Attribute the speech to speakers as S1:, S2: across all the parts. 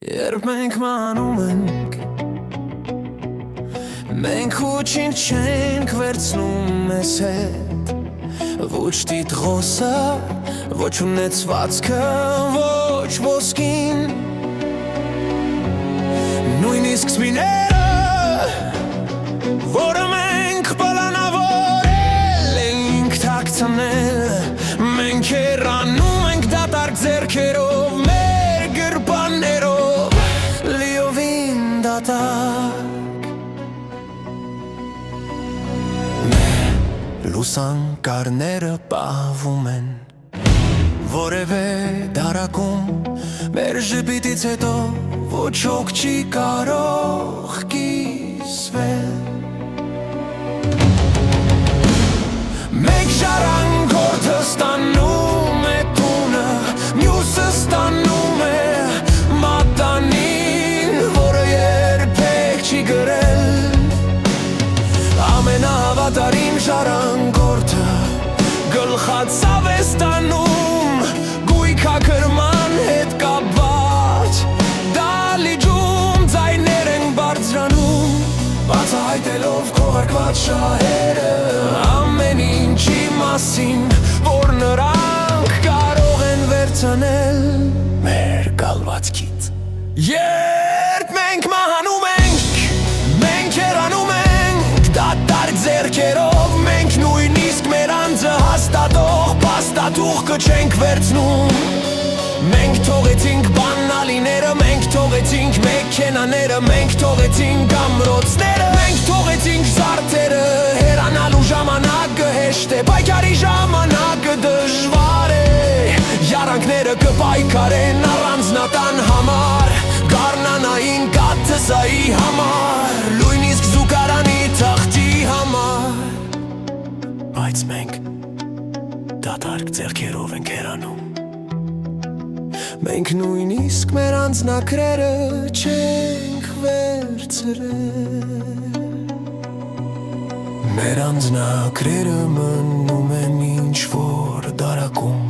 S1: Երբ մենք մանում ենք, մենք ոչինչ չենք վերցնում մեզ հետ, ոչ տիտղոսը, ոչ ունեցվածքը, ոչ ոսկին, նույնիսկ սպիները, որը մենք պլանավորել ենք թաքցնել, մենք հեռանում ենք դատարկ ձեռքերով, մեր գրպաններով, լիովին դատարկ։ Մեր լուսանկարները պահվում են որևէ դարակում, մեր ժպիտից հետո ոչ ոք չի կարող կիսվել։ Մեկ ժառանգորդը ստանում է տունը, մյուսը ստանում է մատանին, որը երբեք չի գրել։ Ամենահավատարիմ ժառանգորդը գլխացավ է ստանում, գույքակրման հետ կապված, դալիճում ձայներ են բարձրանում, բացահայտելով քողարկված շահերը ամեն ինչի մասին, որ նրանք կարող են վերցնել մեր գալվածքից։ Երբ մենք մահանում ենք, մենք հեռանում ենք դատարկ ձեռքերով, մենք նույնիսկ մեր անձը հաստատող փաստաթուղթը չենք վերցնում։ Մենք թողեցինք բանալիները, մենք թողեցինք մեքենաները, մենք թողեցինք ամրոցները, մենք թողեցինք զարդերը, հեռանալու ժամանակը հեշտ է, պայքարի ժամանակը դժվար է, եռանքները կպայքարեն առանձնատան համար, գարնանային կաթսայի համար, լույնիսկ զուգարանի թղթի համար, բայց մենք դատարկ ձեռքերով ենք հեռանում։ Մենք նույնիսկ մեր անձնակրերը չենք վերցրել։ Մեր անձնակրերը մնում են ինչ-որ դարակում,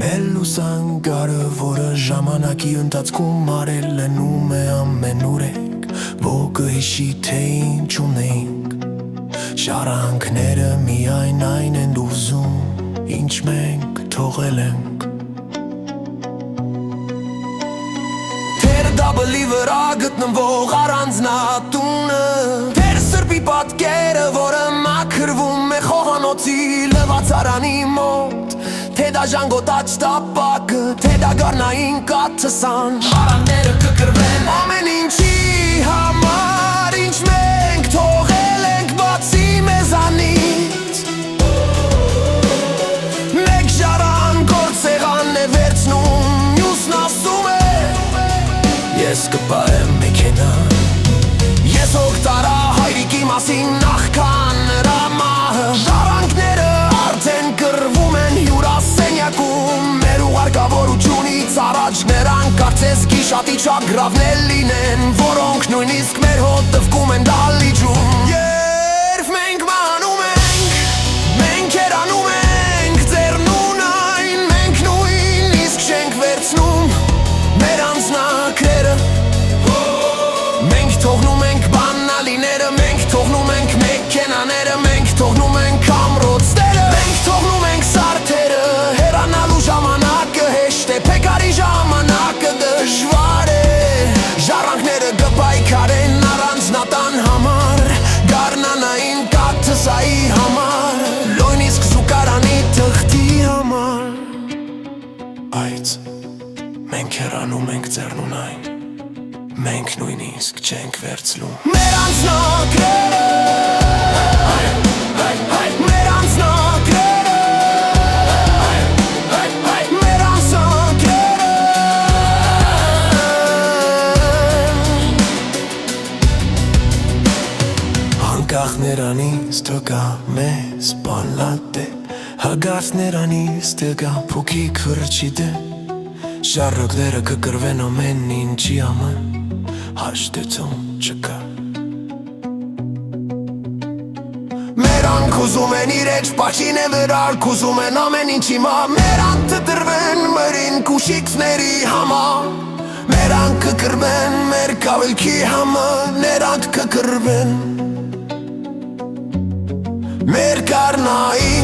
S1: մեր լուսանկարը, որը ժամանակի ընթացքում արելնում է ամենուրեք, ոգը հիշի թե ինչ ունենք, ժառանգները միայն այն են ուզում, ինչ մենք թողել ենք։ Դաբլի վրա գտնվող առանձնատունը, թեր սրբի պատկերը, որը մաքրվում է խոհանոցի լվացարանի մոտ, թե դա ժանգոտած տապակը, թե դա գարնային կաթսան, շարանները կկրվեն ամեն ինչի համար, ինչ մենք թողել ենք բացի մեզանից։ Մեկ ժառանգորդ սեղանն է վերցնում, մյուսն ասում է ես կպահեմ մեքենան, ես հոգ տարա հայրիկի մասին նախքան նրա մահը, ժառանգները արդեն կռվում են հյուրասենյակում, մեր ուղարկավորությունից առաջ նրանք կարծես գիշատի չագրավներ լինեն, որոնք նույնիսկ մեր հոտ տվկում են դալիճում։ Երբ մենք մանում ենք, մենք հեռանում ենք ձեռնունայն, մենք նույնիսկ չենք վերցնում մեր անձնակրերը, մենք թողնում ենք բանալիները, մենք թողնում ենք մեքենաները, մենք թողնում ենք ամրոցները, մենք թողնում ենք զարդերը, հեռանալու ժամանակը հեշտ է, փեկարի ժամանակը դժվար է, ժառանգները կպայքարեն առանձնատան համար, գարնանային կաթսայի համար, նույնիսկ զուգարանի թղթի համար, բայց մենք հեռանում ենք ձեռնունայն, մենք նույնիսկ չենք վերցնում մեր անձնակրերը, մեր անձնակրերը, մեր անձնակրերը։ Անկախ նրանից թե կա մեզ բանլատե, հագած նրանից թե կա փոքիկ խրճի դեմ, ժառանգները կկրվեն ամեն ինչի համար, հաշտեցում չկա։ Մերանք ուզում են իրեջ պաշին է վրարք, ուզում են ամեն ինչի մա, մերանք դրվեն մրին կուշիքների համար, Նրանք կկրվեն, մեր կավելքի համը նրանք կկրվեն Մեր կարնայի